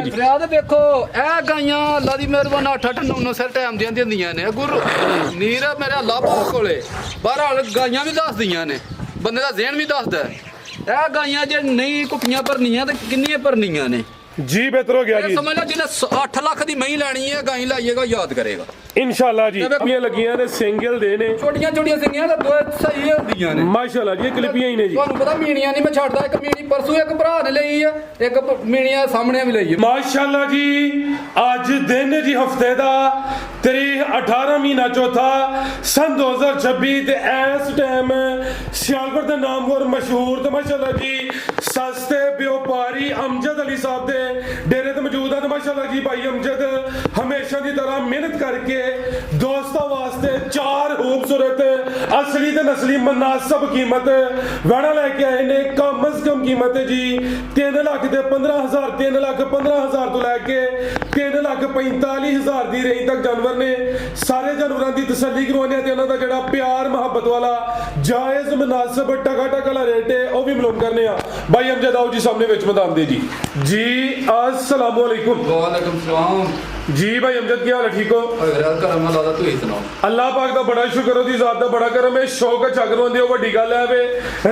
जी फरियाद देखो ए गाइयां अल्लाह दी मेहरबानी 8-8 9-9 सिर टाइम ਦੀਆਂ ਦਿੰਦੀਆਂ ਨੇ ਗੁਰ ਨੀਰ ਮੇਰੇ ਲੱਭ ਕੋਲੇ ਬਹਰਾਲ ਗਾਈਆਂ ਵੀ ਦੱਸਦੀਆਂ ਨੇ ਬੰਦੇ ਦਾ ਜ਼ਿਹਨ ਵੀ ਦੱਸਦਾ ਇਹ ਗਾਈਆਂ ਜੇ ਨਹੀਂ ਕੁੱਪੀਆਂ ਭਰਨੀਆਂ ਤੇ ਕਿੰਨੀਆਂ ਭਰਨੀਆਂ ਨੇ जी बेहतर हो गया जी समझ लो जिन्हें 8 लाख दी मही लैनी है गाई लाइएगा याद करेगा इंशाल्लाह जी क्लिपियां लगियां ने सिंगल दे ने छोटियां छोटियां सिंगियां ते दो सही होंदियां ने माशाल्लाह जी क्लिपियां ही ने जी ਤੁਹਾਨੂੰ ਪਤਾ ਮੀਣੀਆਂ ਨਹੀਂ ਮੈਂ ਛੱਡਦਾ ਇੱਕ ਮੀਣੀ ਪਰਸੋਂ ਇੱਕ ਭਰਾ ਨੇ ਲਈ ਹੈ ਇੱਕ ਮੀਣੀਆਂ ਸਾਹਮਣੇ ਵੀ ਲਈ ਹੈ माशाल्लाह जी आज दिन है जी हफ्ते दा तारीख 18 महीना चौथा सन 2026 ते इस टाइम सियालकोट दे नाम और मशहूर ते माशाल्लाह जी सस्ते व्यापारी अमजद अली साहब दे डेरे ते मौजूद है माशाल्लाह जी भाई अमजद हमेशा की तरह मेहनत करके दोस्तों वास्ते 4 खूबसूरत असली ते नस्ली मुनासिब कीमत वैना लेके आए ने कम अज कम कीमत है जी 3 लाख ते 15,000 3 लाख 15,000 तो लैके 3 लाख 45,000 दी रेंज तक जानवर ने सारे जानवरों की तसल्ली करवाने ते उन्हां दा जेड़ा प्यार मोहब्बत वाला जायज मुनासिब टका टका वाला रेट है वो भी मालूम करने आ भाई अमजद आओ जी सामने विच मैदान दे जी अस्सलाम वालेकुम वालेकुम सलाम जी भाई अमजद क्या हाल है ठीक हो करम अल्लाह दा तू ही सुनाओ अल्लाह पाक दा बड़ा शुक्र ओदी जात दा बड़ा करम है शौक चक्र होंदे ओ वड्डी गल है वे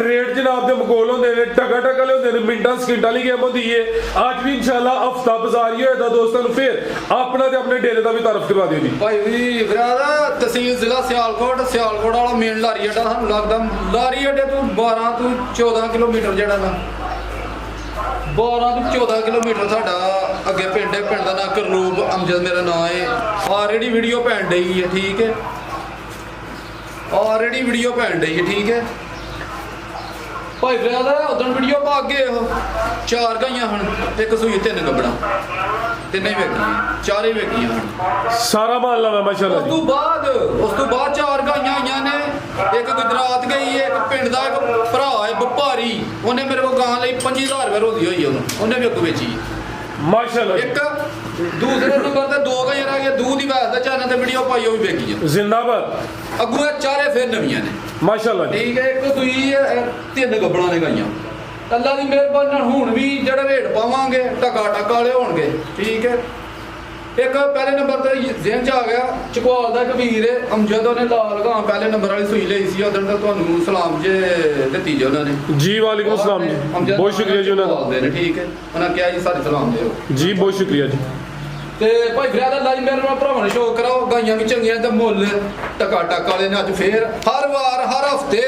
रेट जनाब दे मकोल होंदे ने टका टका ले होंदे ने मिंटां सकिंटां ली गेम होंदी है आज भी इंशाल्लाह हफ्ता बाजारी होएगा दोस्तां नु फिर अपना ते अपने डेरे दा भी तारफ करवा दियो जी भाई भी बरादा तहसील जिला सियालकोट वाला मेन लारी अड्डा सानू लगदा लारी अड्डे तो 12 ਤੋਂ 14 किलोमीटर जेड़ा ना 12 ਤੋਂ 14 किलोमीटर साडा अगे पिंड है पिंड का नाम करलूब अमजद मेरा नाम है ऑलरेडी वीडियो पैन डई है ठीक है ऑलरेडी वीडियो पैन डई है ठीक है भाई बरादा उधर वीडियो पा के 4 गाइयां हन एक सूई 3 गबड़ा ਤਿੰਨੇ ਵੇਖੀਆਂ ਚਾਰੇ ਵੇਖੀਆਂ सारा मामला है माशाल्लाह ਉਸ ਤੋਂ ਬਾਅਦ 4 ਗਾਈਆਂ ਆਈਆਂ ਨੇ ਇੱਕ ਗੁਜਰਾਤ ਗਈ ਹੈ ਇੱਕ ਪਿੰਡ ਦਾ ਇੱਕ ਭਰਾ ਹੈ ਵਪਾਰੀ ਉਹਨੇ ਮੇਰੇ ਕੋਲ ਗਾਂ ਲਈ 25,000 ਰੁਪਏ ਰੋਦੀ ਹੋਈ ਉਹਨੇ ਵੀ ਅੱਗੋਂ ਵੇਚੀ माशाल्लाह ਇੱਕ ਦੂਸਰੇ ਨੰਬਰ ਤੇ 2 ਗਾਈਆਂ ਰਹਿ ਗਈਆਂ ਦੂਧ ਦੀ ਵੈਸ ਦਾ ਚੈਨਲ ਤੇ ਵੀਡੀਓ ਪਾਈ ਉਹ ਵੀ ਵੇਖੀ ਹੈ जिंदाबाद ਅੱਗੋਂ ਇਹ ਚਾਰੇ ਫੇਰ ਨਵੀਆਂ ਨੇ माशाल्लाह जी ਠੀਕ ਹੈ ਇੱਕ ਦੂਈ 3 ਗੱਬੜਾਂ ਨੇ ਗਾਈਆਂ ਅੱਲਾ ਦੀ ਮਿਹਰਬਾਨੀ ਨਾਲ ਹੁਣ ਵੀ ਜਿਹੜੇ ਰੇਟ ਪਾਵਾਂਗੇ ਟਕਾ ਵਾਲੇ ਹੋਣਗੇ ਠੀਕ ਹੈ ਇੱਕ ਪਹਿਲੇ ਨੰਬਰ ਤੇ ਜ਼ਿਹਨ ਚ ਆ ਗਿਆ ਚਕਵਾਲ ਦਾ ਕਬੀਰ ਅਮਜਦ ਉਹਨੇ ਲਾਲ ਗਾਂ ਪਹਿਲੇ ਨੰਬਰ ਵਾਲੀ ਸੂਈ ਲਈ ਸੀ ਉਦੋਂ ਤਾਂ ਤੁਹਾਨੂੰ ਸਲਾਮ ਜੇ ਦਿੱਤੀ ਜੇ ਉਹਨਾਂ ਨੇ जी वालेकुम सलाम जी बहुत शुक्रिया जी उन्होंने ਨੇ ਠੀਕ ਹੈ ਉਹਨਾਂ ਕਿਹਾ ਜੀ ਸਾਰੇ ਸਲਾਮ ਦਿਓ जी बहुत शुक्रिया जी ਤੇ ਭਾਈ ਫਰਿਆਦ ਅੱਲਾ ਦੀ ਮਿਹਰਬਾਨੀ ਭਰਾਵਾਂ ਨੇ ਸ਼ੋਅ ਕਰਾਓ ਗਾਈਆਂ ਵੀ ਚੰਗੀਆਂ ਤੇ ਮੁੱਲ ਟਕਾ ਵਾਲੇ ਨੇ ਅੱਜ ਫੇਰ ਹਰ ਵਾਰ ਹਰ ਹਫਤੇ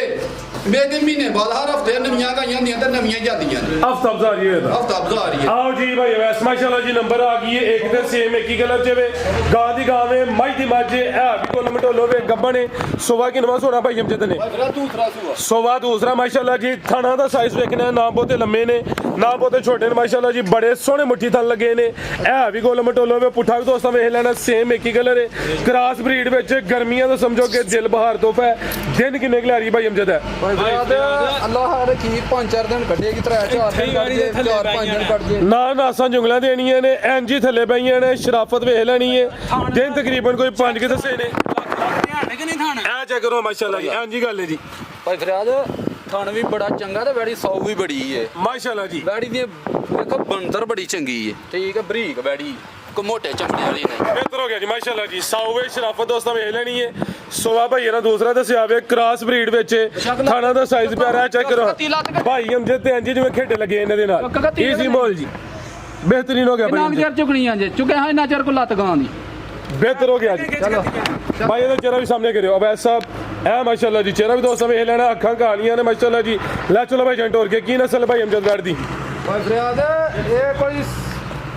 मेरे महीने बाद हर हफ्ते नवियां गाइयां होंदियां ते नवियां जांदियां ने हफ्ता बाजारी है हफ्ता बाजार ही आओ जी भाई वैस माशाल्लाह जी नंबर आ गई है एक ते सेम एक ही कलर च वे गां दी गां वे मझ दी मझ है भी कोल मटोलो वे गब्बन ने सोवा की नवा सोना भाई अमजद ने दूसरा सुआ सोवा दूसरा माशाल्लाह जी थाना दा साइज वेखना ना बहुते लम्मे ने ना बहुते छोटे ने माशाल्लाह जी बड़े सोहने मुट्ठी थन लगे ने है भी कोल मटोलो वे पुठा भी दोस्तां वेख लेना सेम एक ही कलर है क्रॉस ब्रीड विच गर्मियां तो समझो कि दिल बहार तोहफा है दिन किन्ने की लाई भाई अमजद है अल्लाह हर की 5-4 दिन कटेगी 3-4 दिन 4-5 दिन कट जे ना नासा जुंगला देनियां ने एनजी थल्ले पईयां ने शराफत वेख लेनी है दिन तकरीबन कोई 5 के दसे ने ए चेक करो माशाल्लाह जी एनजी गल है जी भाई फरियाद थान भी बड़ा चंगा ते वैड़ी 100 भी बड़ी है माशाल्लाह जी वैड़ी दी देखो बनतर बड़ी चंगी है ठीक है बरीक वैड़ी को मोटे चमड़े वाली नहीं बेहतर हो गया जी माशाल्लाह जी 100 वे शराफत दोस्तां वेख लेनी है सोवा भाई ना दूसरा दसिया वे क्रॉस ब्रीड विच थाना दा साइज प्यारा चेक करो भाई हम जे ते एनजी जिवें खेडे लगे इन्हां दे नाल इजी मोल जी बेहतरीन हो गया भाई नाम जर चुकनियां जे चुके हां ना चर को लत गां दी बेहतर हो गया जी चलो भाई ये चेहरा भी सामने करियो अब ऐसा है माशाल्लाह जी चेहरा भी दोस्तों वेख लेना अखां कहानियां ने माशाल्लाह जी ले चलो भाई जंट और के की नस्ल भाई अमजद गढ़ दी भाई फरियाद ये कोई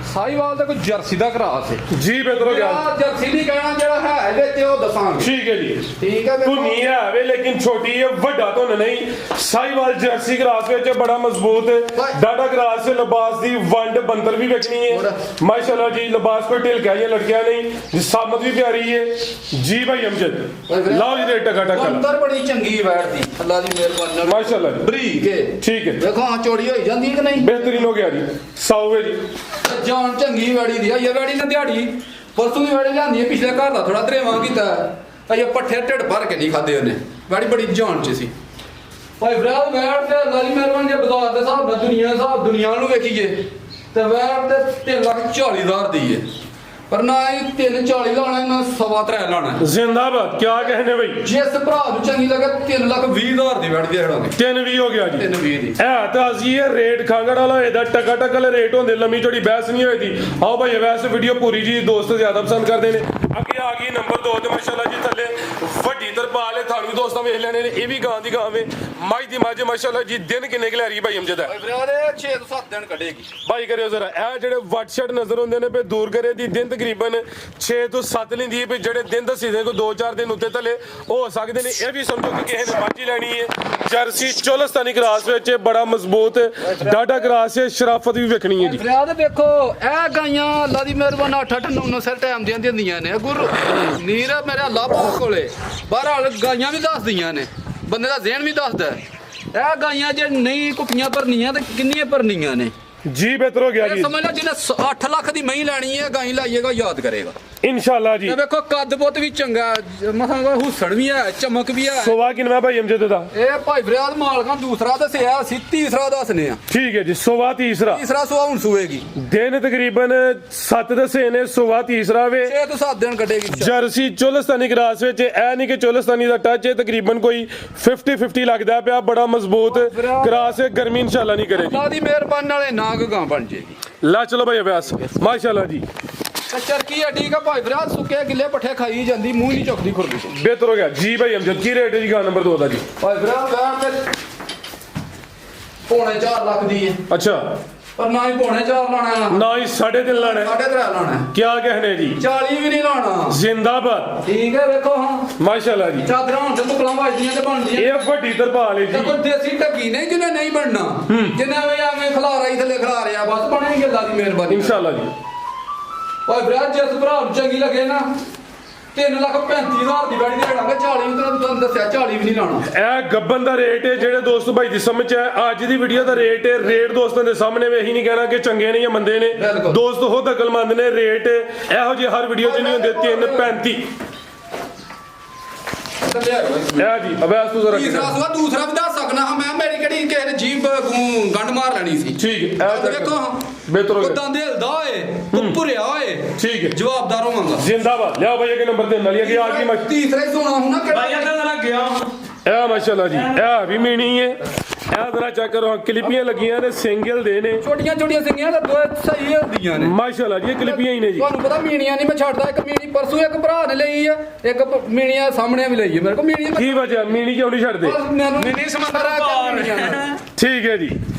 साहिवाल ਦਾ ਕੋਈ ਜਰਸੀ ਦਾ ਕਰਾਸ ਹੈ जी बेहतर हो गया जर्सी नहीं कहना ਜਿਹੜਾ ਹੈ ਵਿੱਚ ਉਹ ਦਸਾਂਗੇ ठीक है जी ठीक है तू नहीं है वे लेकिन छोटी है ਵੱਡਾ तो नहीं साहिवाल जर्सी क्रास ਵਿੱਚ बड़ा मजबूत डाटा क्रास से लिबास दी वंड बंतर भी वेखनी है माशाल्लाह जी लिबास को ढिल के ये लड़कियां नहीं सामत भी प्यारी है जी भाई अमजद लाओ जी रेट टका टका बंतर बड़ी चंगी बैठदी अल्लाह ਦੀ ਮਿਹਰਬਾਨੀ ਨਾਲ माशाल्लाह जी ਬਰੀਕ ਹੈ ठीक है ਦੇਖੋ ਹਾਂ ਚੋੜੀ ਹੋਈ ਜਾਂਦੀ ਕਿ ਨਹੀਂ बेहतरीन हो गया जी 100 वे जी ਜਾਨ ਚੰਗੀ ਵੈੜੀ ਦੀ ਆ ਇਹ ਵੈੜੀ ਨਾ ਦਿਹਾੜੀ ਪਰਸੋਂ ਦੀ ਵੈੜੀ ਲਿਆਂਦੀ ਹੈ ਪਿਛਲੇ ਘਰ ਦਾ ਥੋੜਾ ਧਰੇਵਾਂ ਕੀਤਾ ਇਹ ਪੱਠੇ ਢਿੱਡ ਭਰ ਕੇ ਨਹੀਂ ਖਾਦੇ ਉਹਨੇ ਵੈੜੀ ਬੜੀ ਜਾਨ ਚ ਸੀ ਭਾਈ ਬਰਾਦ ਵੈੜ ਤੇ ਅੱਲਾ ਦੀ ਮਿਹਰਬਾਨੀ ਜੇ ਬਾਜ਼ਾਰ ਦੇ ਹਿਸਾਬ ਨਾਲ ਦੁਨੀਆ ਨੂੰ ਵੇਖੀਏ ਤੇ ਵੈਟ ਤੇ 3,40,000 ਦੀ ਹੈ ਪਰ ਨਾ ਹੀ 3,40 ਲਾਣਾ ਨਾ 3.25 ਲਾਣਾ ਜ਼ਿੰਦਾਬਾਦ ਕੀ ਕਹਨੇ ਬਈ ਜਿਸ ਭਰਾ ਨੂੰ ਚੰਗੀ ਲੱਗੇ 3,20,000 ਦੀ ਵੈਟ ਦੇ ਖੜਾਂਗੇ 320 ਹੋ ਗਿਆ ਜੀ 3,20 ਦੀ ਇਹ ਤਾਂ ਅਸੀਂ ਇਹ ਰੇਟ ਖਾਂਗੜ ਵਾਲਾ ਇਹਦਾ ਟਕਾ ਟਕਲ ਰੇਟ ਹੁੰਦੇ ਲੰਮੀ ਚੌੜੀ ਬਹਿਸ ਨਹੀਂ ਹੋਈ ਦੀ ਆਓ ਭਾਈ ਵੈਸੇ ਵੀਡੀਓ ਪੂਰੀ ਜੀ ਦੋਸਤ ਜ਼ਿਆਦਾ ਪਸੰਦ ਕਰਦੇ ਨੇ ਅੱਗੇ ਆ ਗਈ ਨੰਬਰ 2 ਤੇ ਮਾਸ਼ਾਅੱਲਾ ਜੀ ਥੱਲੇ ਵੱਡੀ ਤਰਪਾਲ ਹੈ ਤੁਹਾਨੂੰ ਦੋਸਤਾਂ ਵੇਖ ਲੈਣੇ ਨੇ ਇਹ ਵੀ ਗਾਂ ਦੀ ਗਾਂ ਵੇ ਮੱਝ ਦੀ ਮੱਝ ਮਾਸ਼ਾਅੱਲਾ ਜੀ ਦਿਨ ਕਿੰਨੇ ਕਿ ਲੈ ਰਹੀ ਭਾਈ ਅਮਜਦ ਭਾਈ ਵੀਰੇ 6 ਤੋਂ 7 ਦਿਨ ਕੱਢੇਗੀ ਭਾਈ ਕਰਿਓ ਜ਼ਰਾ ਇਹ ਜਿਹੜੇ ਵੱਟ ਸ਼ਟ ਨਜ਼ਰ ਹੁੰਦੇ ਨੇ ਪੇ ਦੂਰ ਕਰੇ ਦੀ ਦਿਨ ਤਕਰੀਬਨ 6 ਤੋਂ 7 ਲੈਂਦੀ ਹੈ ਪੇ ਜਿਹੜੇ ਦਿਨ ਦੱਸੀ ਦੇ ਕੋ 2-4 ਦਿਨ ਉੱਤੇ ਥੱਲੇ ਹੋ ਸਕਦੇ ਨੇ ਇਹ ਵੀ ਸਮਝੋ ਕਿ ਕਿਸੇ ਨੇ ਮੱਝ ਲੈਣੀ ਹੈ ਜਰਸੀ ਚੋਲਸਤਾਨੀ ਕਰਾਸ ਵਿੱਚ ਬੜਾ ਮਜ਼ਬੂਤ ਡਾਡਾ ਕਰਾਸ ਹੈ ਸ਼ਰਾਫਤ ਵੀ ਵੇਖਣੀ ਹੈ ਜੀ ਫਰਿਆਦ ਦੇਖੋ ਇਹ ਗਾਈਆਂ ਅੱਲਾ ਦੀ ਮਿਹਰਬਾਨੀ 8-9 ਸਿਰ ਟਾਈਮ ਦੀਆਂ ਦਿੰਦੀਆਂ ਨੇ ਗੁਰ ਨੀਰ ਮੇਰੇ ਅੱਲਾ ਪਾਕ ਕੋਲੇ ਬਹਰਾਲ ਗਾਈਆਂ ਵੀ ਦੱਸਦੀਆਂ ਨੇ ਬੰਦੇ ਦਾ ਜ਼ਿਹਨ ਵੀ ਦੱਸਦਾ ਇਹ ਗਾਈਆਂ ਜੇ ਨਹੀਂ ਕੁੱਪੀਆਂ ਭਰਨੀਆਂ ਤੇ ਕਿੰਨੀਆਂ ਭਰਨੀਆਂ ਨੇ ਜੀ ਬਿਹਤਰ ਹੋ ਗਿਆ ਜੀ ਸਮਝ ਲਓ ਜਿਹਨੇ 8 ਲੱਖ ਦੀ ਮਹੀਂ ਲੈਣੀ ਹੈ ਗਾਈ ਲਾਈਏਗਾ ਯਾਦ ਕਰੇਗਾ ਇਨਸ਼ਾਅੱਲਾ ਜੀ ਤੇ ਵੇਖੋ ਕੱਦ ਪੁੱਤ ਵੀ ਚੰਗਾ ਮਸਾਂ ਕੋਈ ਹੁਸਣ ਵੀ ਹੈ ਚਮਕ ਵੀ ਹੈ ਸੋਵਾ ਕਿੰਨਾ ਭਾਈ ਅਮਜਦ ਦਾ ਇਹ ਭਾਈ ਫਰਿਆਦ ਮਾਲਕਾਂ ਦੂਸਰਾ ਦੱਸਿਆ ਅਸੀਂ ਤੀਸਰਾ ਦੱਸਨੇ ਆ ਠੀਕ ਹੈ ਜੀ ਸੋਵਾ ਤੀਸਰਾ ਸੋਆ ਹੁਣ ਸੂਏਗੀ ਦਿਨ ਤਕਰੀਬਨ 7 ਦਸੇ ਨੇ ਸੋਵਾ ਤੀਸਰਾ ਵੇ 6 ਤੋਂ 7 ਦਿਨ ਕੱਢੇਗੀ ਜਰਸੀ ਚੋਲਸਤਾਨੀ ਕਰਾਸ ਵਿੱਚ ਇਹ ਨਹੀਂ ਕਿ ਚੋਲਸਤਾਨੀ ਦਾ ਟੱਚ ਹੈ ਤਕਰੀਬਨ ਕੋਈ 50-50 ਲੱਗਦਾ ਪਿਆ ਬੜਾ ਮਜ਼ਬੂਤ ਕਰਾਸ ਹੈ ਗਰਮੀ ਇਨਸ਼ਾਅੱਲਾ ਨਹੀਂ ਕਰੇਗੀ ਅੱਲਾ ਦੀ ਮਿਹਰਬਾਨੀ ਨਾਲੇ ਨਾਗ ਗਾਂ ਬਣ ਜੇਗੀ ਲਾ ਚਲੋ ਭਾਈ ਅਭਿਆਸ ਮਾਸ਼ਾਅੱਲਾ ਜੀ ਤੇ ਚਰਕੀ ਹੈ ਠੀਕ ਆ ਭਾਈ ਫਰਿਆਦ ਸੁੱਕੇ ਗਿੱਲੇ ਪੱਠੇ ਖਾਈ ਜਾਂਦੀ ਮੂੰਹ ਨਹੀਂ ਚੁੱਕਦੀ ਖੁਰਦੀ ਤੋਂ ਬਿਹਤਰ ਹੋ ਗਿਆ ਜੀ ਭਾਈ ਅਮਜਦ ਕੀ ਰੇਟ ਹੈ ਜੀ ਗਾਂ ਨੰਬਰ 2 ਦਾ ਜੀ ਭਾਈ ਫਰਿਆਦ ਗਾਂ ਤੇ ਪੌਣੇ 4 ਲੱਖ ਦੀ ਹੈ ਅੱਛਾ ਪਰ ਨਾ ਹੀ ਪੌਣੇ 4 ਲਾਣਾ ਨਾ ਹੀ 3.5 ਲਾਣਾ 3.5 ਲਾਣਾ ਕੀ ਕਹਨੇ ਜੀ 40 ਵੀ ਨਹੀਂ ਲਾਣਾ ਜ਼ਿੰਦਾਬਾਦ ਠੀਕ ਹੈ ਵੇਖੋ ਹਾਂ ਮਾਸ਼ਾਅੱਲਾ ਜੀ ਚਾਦਰਾਂ ਹੁਣ ਤੇ ਮੁਕਲਾਂ ਵੱਜਦੀਆਂ ਤੇ ਬਣਦੀਆਂ ਇਹ ਵੱਡੀ ਤਰਪਾਲ ਹੈ ਤੇ ਜੀ ਕੋਈ ਦੇਸੀ ਢੱਕੀ ਨਹੀਂ ਜਿਹਨੇ ਨਹੀਂ ਬਣਨਾ ਜਿਹਨੇ ਐਵੇਂ ਖਲਾਰਾ ਹੀ ਥੱਲੇ ਖਲਾ ਰਿਆ ਬਸ ਬਣੇਗੀ ਅੱਲਾ ਦੀ ਮਿਹਰਬਾਨੀ ਇਨਸ਼ਾਅੱਲਾ ਜੀ ਭਾਈ ਫਰਿਆਦ ਜਿਸ ਭਰਾ ਨੂੰ ਚੰਗੀ ਲੱਗੇ ਨਾ 3,35,000 ਦੀ ਬੈਠੀ ਦੇ ਖੜਾਂਗੇ 40 ਵੀ ਤੁਹਾਨੂੰ ਦੱਸਿਆ 40 ਵੀ ਨਹੀਂ ਲਾਣਾ ਇਹ ਗੱਬਨ ਦਾ ਰੇਟ ਹੈ ਜਿਹੜੇ ਦੋਸਤ ਭਾਈ ਦੀ ਸਮਝ ਹੈ ਅੱਜ ਦੀ ਵੀਡੀਓ ਦਾ ਰੇਟ ਹੈ ਰੇਟ ਦੋਸਤਾਂ ਦੇ ਸਾਹਮਣੇ ਵੇ ਇਹੀ ਨਹੀਂ ਕਹਿਣਾ ਕਿ ਚੰਗੇ ਨੇ ਜਾਂ ਮੰਦੇ ਨੇ ਬਿਲਕੁਲ। ਦੋਸਤ ਹੋ ਦਕਲਮੰਦ ਨੇ ਰੇਟ ਇਹੋ ਜਿਹੇ ਹਰ ਵੀਡੀਓ 'ਚ ਨਹੀਂ ਹੁੰਦੇ 3.35 ਇਹ ਜੀ ਅਬਿਆਸ ਤੂੰ ਜ਼ਰਾ ਤੀਸਰਾ ਸਵਾ ਦੂਸਰਾ ਵੀ ਦੱਸ ਸਕਣਾ ਹਾਂ ਮੈਂ ਮੇਰੀ ਕਿਹੜੀ ਕਿਸੇ ਨੇ ਜੀਬ ਗੰਢ ਮਾਰ ਲੈਣੀ ਸੀ ਠੀਕ ਹੈ ਇਹ ਦੇਖੋ ਬਿਹਤਰ ਹੋ ਗਿਆ ਕੁੱਦਾਂ ਦੇ ਹਿਲਦਾ ਹੋਏ ਤੂੰ ਭੁਰਿਆ ਹੋਏ ਠੀਕ ਹੈ ਜਵਾਬਦਾਰ ਹੋਵਾਂਗਾ ਜ਼ਿੰਦਾਬਾਦ ਲਿਆਓ ਭਾਈ ਇਹ ਨੰਬਰ 3 ਵਾਲੀ ਆ ਗਈ ਮੱਛੀ ਤੀਸਰਾ ਹੀ ਸੋਣਾ ਹੁਣ ਕਿਹੜਾ ਭਾਈ ਅੰਦਰ ਜਰਾ ਗਿਆ ਇਹ ਮਾਸ਼ਾਅੱਲਾ ਜੀ ਇਹ ਵੀ ਮੀਣੀ ਹੈ ਇਹ ਜ਼ਰਾ ਚੈੱਕ ਕਰੋ ਕਲਿੱਪੀਆਂ ਲੱਗੀਆਂ ਨੇ ਸਿੰਗਲ ਦੇ ਨੇ ਛੋਟੀਆਂ ਛੋਟੀਆਂ ਸਿੰਘੀਆਂ ਤਾਂ ਦੋ ਸਹੀ ਹੁੰਦੀਆਂ ਨੇ ਮਾਸ਼ਾਅੱਲਾ ਜੀ ਇਹ ਕਲਿੱਪੀਆਂ ਹੀ ਨੇ ਜੀ ਤੁਹਾਨੂੰ ਪਤਾ ਮੀਣੀਆਂ ਨਹੀਂ ਮੈਂ ਛੱਡਦਾ ਇੱਕ ਮੀਣੀ ਪਰਸੋਂ ਇੱਕ ਭਰਾ ਨੇ ਲਈ ਆ ਇੱਕ ਮੀਣੀਆਂ ਸਾਹਮਣੇ ਵੀ ਲਈ ਹੈ ਮੇਰੇ ਕੋਲ ਮੀਣੀਆਂ ਕੀ ਵਜ੍ਹਾ ਮੀਣੀ ਕਿਉਂ ਨਹੀਂ ਛੱਡਦੇ ਮੀਣੀ ਸਮੁੰਦਰ ਪਾਰ ਠੀਕ ਹੈ ਜੀ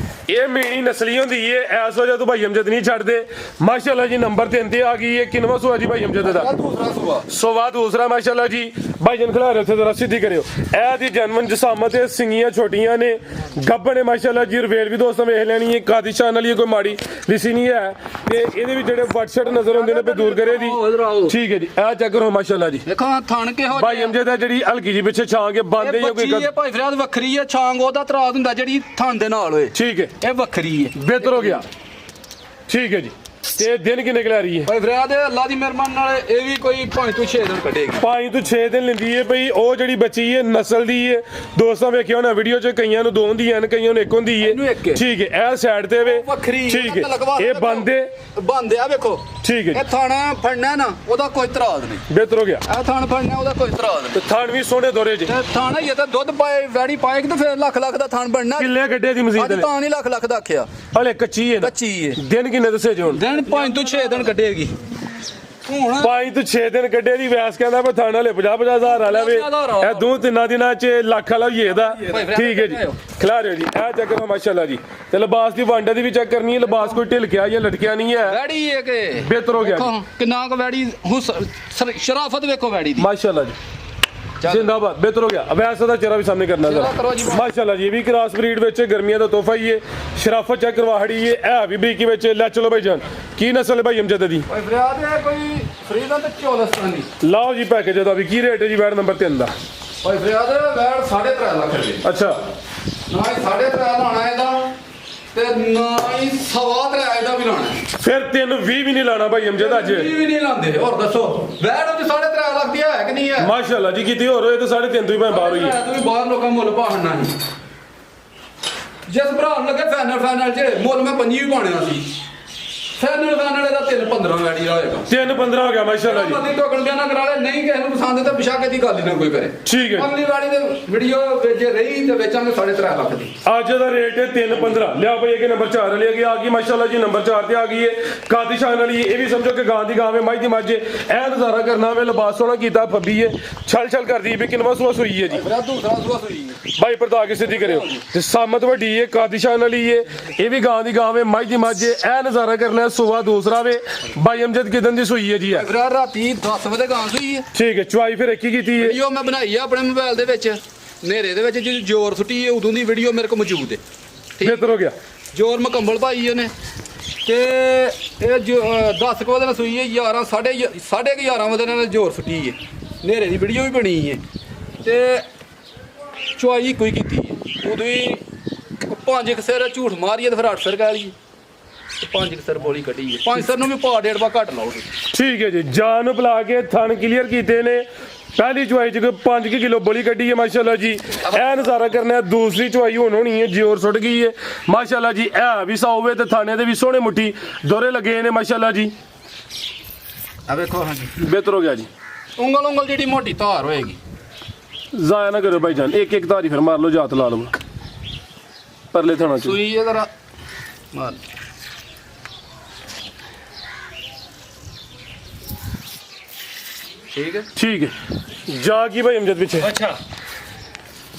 ਇਹ ਮੀਣੀ ਨਸਲੀ ਹੁੰਦੀ ਹੈ ਐਸ ਵਜ੍ਹਾ ਤੋਂ ਭਾਈ ਅਮਜਦ ਨਹੀਂ ਛੱਡਦੇ ਮਾਸ਼ਾਅੱਲਾ ਜੀ ਨੰਬਰ 3 ਤੇ ਆ ਗਈ ਹੈ ਕਿੰਨਵਾਂ ਸੂਆ ਜੀ ਭਾਈ ਅਮਜਦ ਦਾ ਦੂਸਰਾ ਸੁਆ ਸੋਵਾ ਦੂਸਰਾ ਮਾਸ਼ਾਅੱਲਾ ਜੀ ਭਾਈ ਜਨ ਖਿਲਾ ਰਹੇ ਉੱਥੇ ਜ਼ਰਾ ਸਿੱਧੀ ਕਰਿਓ ਇਹ ਦੀ ਜਨਮਨ ਜਸਾਮਤ ਹੈ ਸਿੰਗੀਆਂ ਛੋਟੀਆਂ ਨੇ ਗੱਬਣ ਨੇ ਮਾਸ਼ਾਅੱਲਾ ਜੀ ਰਵੇਲ ਵੀ ਦੋਸਤਾਂ ਵੇਖ ਲੈਣੀ ਹੈ ਕਾਦੀਸ਼ਾਨ ਵਾਲੀ ਕੋਈ ਮਾੜੀ ਲਿਸੀ ਨਹੀਂ ਹੈ ਤੇ ਇਹਦੇ ਵਿੱਚ ਜਿਹੜੇ ਵਟਸ਼ਟ ਨਜ਼ਰ ਆਉਂਦੇ ਨੇ ਪੇ ਦੂਰ ਕਰੇ ਦੀ ਠੀਕ ਹੈ ਜੀ ਇਹ ਚੈੱਕ ਕਰੋ ਮਾਸ਼ਾਅੱਲਾ ਜੀ ਦੇਖੋ ਥਣ ਕਿਹੋ ਭਾਈ ਅਮਜਦ ਦਾ ਜਿਹੜੀ ਹਲਕੀ ਜੀ ਪਿੱਛੇ ਛਾਂ ਕੇ ਬੰਦੇ ਜਾਂ ਕੋਈ ਇਹ ਭਾਈ ਫਰਿਆਦ ਵੱਖਰੀ ਹੈ ਛਾਂਗ ਉਹਦਾ ਤਰਾਦ ਹੁੰਦਾ ਜਿਹੜੀ ਥਣ ਦੇ ਨਾਲ ਹੋਏ ਠੀਕ ਹੈ ਇਹ ਵੱਖਰੀ ਹੈ ਬਿਹਤਰ ਹੋ ਗਿਆ ਠੀਕ ਹੈ ਜੀ ਤੇ ਦਿਨ ਕਿੰਨੇ ਕਿਲਾ ਰਹੀ ਹੈ ਭਾਈ ਫਰਿਆਦ ਅੱਲਾ ਦੀ ਮਿਹਰਬਾਨੀ ਨਾਲ ਇਹ ਵੀ ਕੋਈ 5 ਤੋਂ 6 ਦਿਨ ਕੱਢੇਗੀ 5 ਤੋਂ 6 ਦਿਨ ਲੈਂਦੀ ਹੈ ਭਈ ਉਹ ਜਿਹੜੀ ਬੱਚੀ ਹੈ ਨਸਲ ਦੀ ਹੈ ਦੋਸਤਾਂ ਵੇਖਿਆ ਹੋਣਾ ਵੀਡੀਓ 'ਚ ਕਈਆਂ ਨੂੰ ਦੋ ਹੁੰਦੀਆਂ ਨੇ ਕਈਆਂ ਨੂੰ ਇੱਕ ਹੁੰਦੀ ਇਹਨੂੰ ਹੈ ਇੱਕ ਹੈ। ਠੀਕ ਹੈ ਇਹ ਸਾਈਡ ਤੇ ਵੇ ਵੱਖਰੀ ਠੀਕ ਹੈ ਇਹ ਬੰਦੇ ਬੰਦੇ ਆ ਵੇਖੋ ਠੀਕ ਹੈ ਇਹ ਥਾਣਾ ਫੜਨਾ ਨਾ ਉਹਦਾ ਕੋਈ ਤਰਾਜ਼ ਨਹੀਂ ਬਿਹਤਰ ਹੋ ਗਿਆ ਇਹ ਥਾਣ ਫੜਨਾ ਉਹਦਾ ਕੋਈ ਤਰਾਜ਼ ਨਹੀਂ ਤੇ ਥਾਣ ਵੀ ਸੋਹਣੇ ਦੋਰੇ 'ਚ ਤੇ ਥਾਣਾ ਇਹ ਤਾਂ ਦੁੱਧ ਪਾਏ ਵੈੜੀ ਪਾਏਗੀ ਤਾਂ ਫਿਰ ਲੱਖ ਲੱਖ ਦਾ ਥਾਣ ਬਣਨਾ ਕਿੱਲੇ ਗੱਡੇ ਦੀ ਮਸਜਿਦ ਅੱਜ ਨੇ ਤਾਂ ਨਹੀਂ ਲੱਖ ਲੱਖ ਦਾ ਆਖਿਆ ਹਲੇ ਕੱਚੀ ਹੈ ਨਾ। ਕੱਚੀ ਹੈ ਦਿਨ ਕਿੰਨੇ ਦੱਸੇ ਜੀ ਹੁਣ ਦਿਨ 5 ਤੋਂ 6 ਦਿਨ ਕੱਢੇਗੀ ਹੁਣ 5 ਤੋਂ 6 ਦਿਨ ਕੱਢੇ ਦੀ ਵਿਆਸ ਕਹਿੰਦਾ ਮੈਂ ਥਾਣ ਹਲੇ 50 ਹਜ਼ਾਰ ਵਾਲਾ ਵੇ ਇਹ ਦੋ ਤਿੰਨਾਂ ਦਿਨਾਂ 'ਚ ਲੱਖ ਵਾਲਾ ਹੀ ਇਹਦਾ ਠੀਕ ਹੈ ਜੀ ਖਿਲਾ ਰਹੇ ਹੋ ਜੀ ਇਹ ਚੈੱਕ ਕਰੋ ਮਾਸ਼ਾਅੱਲਾ ਜੀ ਤੇ ਲਿਬਾਸ ਦੀ ਵੰਡ ਦੀ ਵੀ ਚੈੱਕ ਕਰਨੀ ਹੈ ਲਿਬਾਸ ਕੋਈ ਢਿਲਕਿਆ ਜਾਂ ਲਟਕਿਆ ਨਹੀਂ ਹੈ ਵੈੜੀ ਹੈ ਕਿ ਬਿਹਤਰ ਹੋ ਗਿਆ ਜੀ। ਦੇਖੋ ਕਿੰਨਾ ਕੁ ਵੈੜੀ ਸ਼ਰਾਫਤ ਵੇਖੋ ਵੈੜੀ ਦੀ माशाल्लाह जी जिंदाबाद बेहतर हो गया अब ऐसा था चेहरा भी सामने करना चलो करो जी। माशाल्लाह जी ये भी क्रॉस ब्रीड ਵਿੱਚ ਗਰਮੀਆਂ ਦਾ ਤੋਹਫਾ ਹੀ ਹੈ ਸ਼ਰਾਫਤ ਚੈੱਕ ਕਰਵਾਹੜੀ ਹੈ ਇਹ ਵੀ ਬਰੀਕੀ ਵਿੱਚ ਲੈ ਚਲੋ ਭਾਈ ਜਾਨ ਕੀ ਨਸਲ ਹੈ ਭਾਈ ਅਮਜਦ ਦੀ ਭਾਈ ਫਰਿਆਦ ਹੈ ਕੋਈ ਫਰੀਦਾ ਤੇ 14 ਦੀ ਲਾਓ ਜੀ ਪੈਕੇਜ ਦਾ ਵੀ ਕੀ ਰੇਟ ਹੈ ਜੀ ਬੈਡ ਨੰਬਰ 3 ਦਾ ਭਾਈ ਫਰਿਆਦ ਵੈੜ 3.5 ਲੱਖ ਰੁਪਏ ਅੱਛਾ ਨਾ ਹੀ 3.5 ਲਾਣਾ ਇਹਦਾ ਤੇ ਨਾ ਹੀ 3.5 ਇਹਦਾ ਵੀ ਲਾਣਾ ਫਿਰ 320 ਵੀ ਨਹੀਂ ਲਾਣਾ ਭਾਈ ਅਮਜਦ ਅੱਜ ਵੀ ਨਹੀਂ ਲਾਉਂਦੇ ਹੋਰ ਦੱਸੋ ਵੈੜ ਉਹ 3.5 ਲੱਖ ਦੀ ਹੈ ਕਿ ਨਹੀਂ ਹੈ ਮਾਸ਼ਾਅੱਲਾ ਜੀ ਕਿਤੇ ਹੋਰ ਹੋਏ ਤਾਂ 3.5 ਤੋਂ ਹੀ ਭਾਵੇਂ ਬਾਹਰ ਹੋਈ ਹੈ ਤੂੰ ਵੀ ਬਾਹਰ ਲੋਕਾਂ ਮੁੱਲ ਭਾਣਨਾ ਨਹੀਂ ਜਿਸ ਭਰਾ ਨੂੰ ਲੱਗੇ ਫਾਈਨਲ ਚ ਮੁੱਲ ਮੈਂ 5 ਵੀ ਪਾਣਿਆ ਸੀ ਫੈਨਲ ਫੈਨਲ ਇਹਦਾ 3-15 ਵੈੜੀ ਦਾ ਹੋਏਗਾ 3-15 ਹੋ ਗਿਆ ਮਾਸ਼ਾਅੱਲਾ ਜੀ ਮਰਦੀ ਟੋਕਣ ਬਿਆਨਾ ਕਰਾ ਲੈ ਨਹੀਂ ਕਿਸੇ ਨੂੰ ਪਸੰਦ ਤੇ ਪਿਛਾ ਕੇ ਦੀ ਗੱਲ ਹੀ ਨਾ ਕੋਈ ਕਰੇ ਠੀਕ ਹੈ ਅਗਲੀ ਵਾਰੀ ਦੇ ਵੀਡੀਓ ਵਿੱਚ ਰਹੀ ਤੇ ਵੇਚਾਂਗੇ 3.5 ਲੱਖ ਦੀ ਅੱਜ ਦਾ ਰੇਟ ਹੈ 3-15 ਲਿਆ ਭਾਈ ਇਹ ਨੰਬਰ 4 ਵਾਲੀ ਆ ਗਈ ਮਾਸ਼ਾਅੱਲਾ ਜੀ ਨੰਬਰ 4 ਤੇ ਆ ਗਈ ਹੈ ਕਾਦੀ ਸ਼ਾਨ ਵਾਲੀ ਇਹ ਵੀ ਸਮਝੋ ਕਿ ਗਾਂ ਦੀ ਗਾਂ ਵੇ ਮਾਈ ਦੀ ਮੱਝ ਐ ਨਜ਼ਾਰਾ ਕਰਨਾ ਵੇ ਲਿਬਾਸ ਸੋਹਣਾ ਕੀਤਾ ਫੱਬੀ ਹੈ ਛਲ ਛਲ ਕਰਦੀ ਵੀ ਕਿੰਨਵਾ ਸੂਆ ਸੂਈ ਹੈ ਜੀ ਮੇਰਾ ਦੂਸਰਾ ਸੂਆ ਸੂਈ ਭਾਈ ਪਰਦਾ ਕੇ ਸਿੱਧੀ ਕਰਿਓ ਤੇ ਸਾਮਤ ਵੱਡੀ ਹੈ ਕਾਦੀ ਸ਼ਾਨ ਵਾਲੀ ਹੈ ਇਹ ਵੀ ਗਾਂ ਦੀ ਗਾਂ ਵੇ ਮਾਈ ਦੀ ਮੱਝ ਐ ਨਜ਼ਾਰਾ ਕਰਨਾ ਸੂਆ ਦੂਸਰਾ ਵੇ ਭਾਈ ਅਮਜਦ ਕਿਦਨ ਦੀ ਸੂਈ ਹੈ ਜੀ ਇਹ ਵੀਰਾ ਰਾਤੀ 10 ਵਜੇ ਗਾਂ ਸੂਈ ਹੈ ਠੀਕ ਹੈ ਚੁਆਈ ਫਿਰ ਇੱਕ ਹੀ ਕੀਤੀ ਹੈ ਵੀਡੀਓ ਮੈਂ ਬਣਾਈ ਆ ਆਪਣੇ ਮੋਬਾਈਲ ਦੇ ਵਿੱਚ ਹਨੇਰੇ ਦੇ ਵਿੱਚ ਜਦੋਂ ਜ਼ੋਰ ਸੁੱਟੀ ਹੈ ਉਦੋਂ ਦੀ ਵੀਡੀਓ ਮੇਰੇ ਕੋਲ ਮੌਜੂਦ ਹੈ ਬਿਹਤਰ ਹੋ ਗਿਆ ਜ਼ੋਰ ਮੁਕੰਮਲ ਭਾਈ ਉਹਨੇ ਤੇ ਇਹ 10 ਵਜੇ ਨਾਲ ਸੂਈ ਹੈ 11 11:30 ਵਜੇ ਨਾਲ ਜ਼ੋਰ ਸੁੱਟੀ ਹੈ ਹਨੇਰੇ ਦੀ ਵੀਡੀਓ ਵੀ ਬਣੀ ਹੈ ਤੇ ਚੁਆਈ ਕੋਈ ਕੀਤੀ ਹੈ ਉਦੋਂ ਹੀ 5 ਸਿਰ ਝੂਠ ਮਾਰੀਏ ਤੇ ਫਿਰ 8 ਸਿਰ ਕਹਿ ਲਈਏ 5 ਸਿਰ ਬੋਲੀ ਕੱਢੀ ਹੈ 5 ਸਿਰ ਨੂੰ ਵੀ ਪਾ 1.5 ਘੱਟ ਲਾਓ ਠੀਕ ਹੈ ਜੀ ਜਾਨ ਨੂੰ ਬੁਲਾ ਕੇ ਥਣ ਕਲੀਅਰ ਕੀਤੇ ਨੇ ਪਹਿਲੀ ਚੁਆਈ ਚ 5 ਕਿਲੋ ਬੋਲੀ ਕੱਢੀ ਹੈ ਮਾਸ਼ਾਅੱਲਾ ਜੀ ਇਹ ਨਜ਼ਾਰਾ ਕਰਨਾ ਹੈ ਦੂਸਰੀ ਚੁਆਈ ਹੁਣ ਹੋਣੀ ਹੈ ਜੋਰ ਸੁੱਟ ਗਈ ਹੈ ਮਾਸ਼ਾਅੱਲਾ ਜੀ ਇਹ ਵੀ ਸਾਉਵੇ ਤੇ ਥਾਣੇ ਦੇ ਵੀ ਸੋਹਣੇ ਮੁੱਠੀ ਦੋਰੇ ਲੱਗੇ ਨੇ ਮਾਸ਼ਾਅੱਲਾ ਜੀ ਆ ਵੇਖੋ ਹਾਂਜੀ ਬਿਹਤਰ ਹੋ ਗਿਆ ਜੀ ਉਂਗਲ ਜਿਹੜੀ ਮੋਟੀ ਧਾਰ ਹੋਏਗੀ ਜ਼ਾਇਆ ਨਾ ਕਰੋ ਭਾਈ ਜਾਨ ਇੱਕ ਧਾਰੀ ਫਿਰ ਮਾਰ ਲਓ ਜਾਤ ਲਾ ਲਓ ਪਰਲੇ ਥਾਣਾ ਚ ਸੂਈ ਹੈ ਜ਼ਰਾ ਮਾਰ ਠੀਕ ਹੈ ਠੀਕ ਹੈ ਜਾ ਕੀ ਭਾਈ ਅਮਜਦ ਪਿੱਛੇ ਅੱਛਾ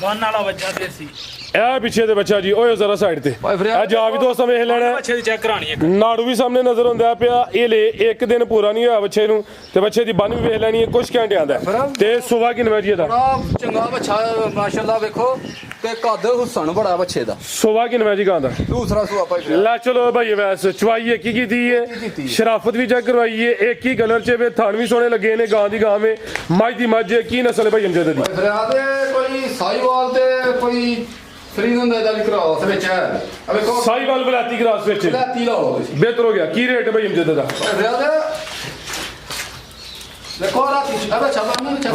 ਮਨ ਵਾਲਾ ਬੱਚਾ ਦੇਸੀ ਇਹ ਪਿੱਛੇ ਦੇ ਬੱਚਾ ਜੀ ਓਏ ਜ਼ਰਾ ਸਾਈਡ ਤੇ ਭਾਈ ਫਰਿਆਦ ਇਹ ਜਾ ਵੀ ਦੋਸਤਾਂ ਵੇਖ ਲੈਣਾ ਬੱਚੇ ਦੀ ਚੈੱਕ ਕਰਾਣੀ ਹੈ ਨਾੜੂ ਵੀ ਸਾਹਮਣੇ ਨਜ਼ਰ ਆਉਂਦਾ ਪਿਆ ਇਹ ਲੈ ਇੱਕ ਦਿਨ ਪੂਰਾ ਨਹੀਂ ਹੋਇਆ ਬੱਚੇ ਨੂੰ ਤੇ ਬੱਚੇ ਦੀ ਬੰਨ ਵੀ ਵੇਖ ਲੈਣੀ ਹੈ ਕੁਛ ਘੰਟੇ ਆਂਦਾ ਤੇ ਸੁਬਾ ਕਿੰਨੇ ਵਜੇ ਦਾ ਬੜਾ ਚੰਗਾ ਬੱਚਾ ਮਾਸ਼ਾਅੱਲਾ ਵੇਖੋ ਤੇ ਕੱਦ ਹੁਸਨ ਬੜਾ ਬੱਚੇ ਦਾ ਸੁਬਾ ਕਿੰਨੇ ਵਜੇ ਗਾਂ ਦਾ ਦੂਸਰਾ ਸੂਆ ਭਾਈ ਫਰਿਆਦ ਲੈ ਚਲੋ ਭਾਈ ਵੈਸ ਚਵਾਈ ਇੱਕ ਹੀ ਕੀਤੀ ਹੈ ਸ਼ਰਾਫਤ ਵੀ ਚੈੱਕ ਕਰਵਾਈ ਹੈ ਇੱਕ ਹੀ ਕਲਰ ਚ ਵੇ ਥਣ ਵੀ ਸੋਹਣੇ ਲੱਗੇ ਨੇ ਗਾਂ ਦੀ ਗਾਂ ਵੇ ਮੱਝ ਦੀ ਮੱਝ ਕੀ ਨਸਲ ਹੈ ਭਾਈ ਅਮਜਦ ਦੀ ਫਰਿਆਦ ਕੋਈ ਸਾਈਵਾਲ ਤੇ ਕੋਈ ਫਰੀਦਨ ਦਾ ਵੀ ਕਰਾਸ ਵਿੱਚ ਹੈ ਆ ਵੇਖੋ ਸਾਈਵਾਲ ਬਲਾਤੀ ਕਰਾਸ ਵਿੱਚ ਲੈਤੀ ਲਾਓ ਤੁਸੀਂ ਬਿਹਤਰ ਹੋ ਗਿਆ ਕੀ ਰੇਟ ਹੈ ਭਾਈ ਅਮਜਦ ਦਾ ਫਰਿਆਦ ਦੇਖੋ ਰਾਤੀ ਆ ਬੱਚਾ ਨਾ ਬੱਚਾ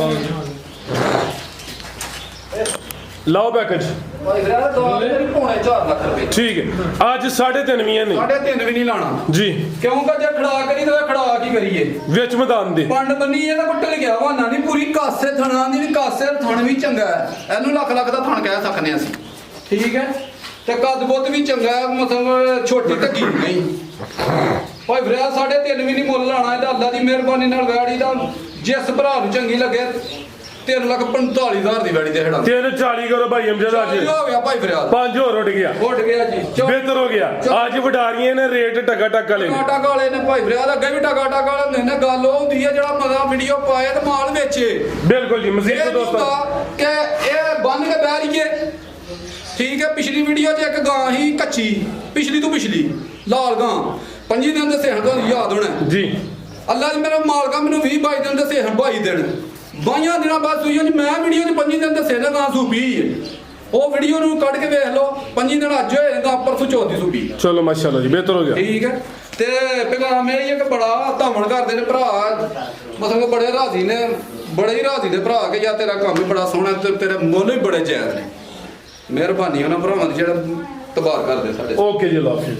ਲਾਓ ਪੈਕੇਜ ਭਾਈ ਫਰਿਆਦ ਦੋ ਪੌਣੇ 4 ਲੱਖ ਰੁਪਏ ਠੀਕ ਹੈ ਅੱਜ 3.5 ਮੀਆਂ ਨੇ 3.5 ਵੀ ਨਹੀਂ ਲਾਣਾ ਜੀ ਕਿਉਂਕਿ ਜੇ ਖੜਾ ਕਰੀ ਤਾਂ ਖੜਾ ਕੀ ਕਰੀਏ ਵਿੱਚ ਮੈਦਾਨ ਦੇ ਪੰਡ ਬੰਨੀ ਇਹਦਾ ਕੁੱਟ ਲਿਆ ਵਾਨਾ ਨਹੀਂ ਪੂਰੀ ਕਾਸੇ ਥਣਾ ਦੀ ਵੀ ਕਾਸੇ ਥਣ ਵੀ ਚੰਗਾ ਹੈ ਇਹਨੂੰ ਲੱਖ ਲੱਖ ਦਾ ਥਣ ਕਹਿ ਸਕਨੇ ਅਸੀਂ ਠੀਕ ਹੈ ਤੇ ਕੱਦ ਬੁੱਧ ਵੀ ਚੰਗਾ ਹੈ ਮਤਲਬ ਛੋਟੀ ਢੱਕੀ ਨਹੀਂ ਭਾਈ ਫਰਿਆਦ 3.5 ਵੀ ਨਹੀਂ ਮੁੱਲ ਲਾਣਾ ਇਹਦਾ ਅੱਲਾ ਦੀ ਮਿਹਰਬਾਨੀ ਨਾਲ ਵੈੜੀ ਦਾ ਜਿਸ ਭਰਾ ਨੂੰ ਚੰਗੀ ਲੱਗੇ 3,45,000 ਦੀ ਵੈੜੀ ਦੇ ਹੜਾ 340 ਕਰੋ ਭਾਈ ਅਮਜਦ ਅੱਜ ਹੋ ਗਿਆ ਭਾਈ ਫਰਿਆਦ 5 ਹੋਰ ਉੱਡ ਗਿਆ ਉੱਡ ਗਿਆ ਜੀ ਬਿਹਤਰ ਹੋ ਗਿਆ ਅੱਜ ਵਡਾਰੀਆਂ ਨੇ ਰੇਟ ਟਕਾ ਟਕਾ ਲੈ ਟਾਟਾ ਕਾਲੇ ਨੇ ਭਾਈ ਫਰਿਆਦ ਅੱਗੇ ਵੀ ਟਾਟਾ ਕਾਲੇ ਹੁੰਦੇ ਨੇ ਗੱਲ ਉਹ ਹੁੰਦੀ ਹੈ ਜਿਹੜਾ ਮਜ਼ਾ ਵੀਡੀਓ ਪਾਏ ਤੇ ਮਾਲ ਵੇਚੇ ਬਿਲਕੁਲ ਜੀ ਮਜ਼ੀਦ ਇਹ ਦੋਸਤੋ ਦੋਸਤਾਂ ਕਿ ਇਹ ਬੰਨ ਕੇ ਬਹਿ ਰਹੀਏ ਠੀਕ ਹੈ ਪਿਛਲੀ ਵੀਡੀਓ 'ਚ ਇੱਕ ਗਾਂ ਹੀ ਕੱਚੀ ਪਿਛਲੀ ਤੋਂ ਪਿਛਲੀ ਲਾਲ ਗਾਂ 5 ਦਿਨ ਦੇ ਸੇਹਣ ਤੋਂ ਯਾਦ ਹੋਣਾ ਜੀ ਅੱਲਾ ਜੀ ਮੇਰਾ ਮਾਲਕਾ ਮੈਨੂੰ 20-22 ਦਿਨ ਦੇ ਸੇਹਣ 22 ਦਿਨ 22 ਦਿਨਾਂ ਬਾਅਦ ਸੂਈਆਂ ਜੀ ਮੈਂ ਵੀਡੀਓ 'ਚ 5 ਦਿਨ ਦੇ ਸੇਹਣ ਗਾਂ ਸੂਪੀ ਹੈ ਉਹ ਵੀਡੀਓ ਨੂੰ ਕੱਢ ਕੇ ਵੇਖ ਲਓ 5 ਦਿਨ ਅੱਜ ਹੋਏ ਗਾਂ ਪਰਸੋਂ ਚੌਥੀ ਸੂਪੀ ਚਲੋ ਮਾਸ਼ਾਅੱਲਾ ਜੀ ਬਿਹਤਰ ਹੋ ਗਿਆ ਠੀਕ ਹੈ ਤੇ ਪੈਗਾਮ ਇਹ ਇੱਕ ਬੜਾ ਧਾਵਣ ਕਰਦੇ ਨੇ ਭਰਾ ਮਤਲਬ ਬੜੇ ਰਾਜ਼ੀ ਨੇ ਬੜੇ ਹੀ ਰਾਜ਼ੀ ਦੇ ਭਰਾ ਕੇ ਜਾਂ ਤੇਰਾ ਕੰਮ ਵੀ ਬੜਾ ਸੋਹਣਾ ਤੇ ਤੇਰੇ ਮੁੱਲ ਵੀ ਬੜੇ ਜਾਇਜ਼ ਨੇ ਮਿਹਰਬਾਨੀ ਉਹਨਾਂ ਭਰਾਵਾਂ ਦੀ ਜਿਹੜਾ ਤਬਾਰ ਕਰਦੇ ਸਾਡੇ ਓਕੇ ਜੀ ਅੱਲਾ ਹਾਫਿਜ਼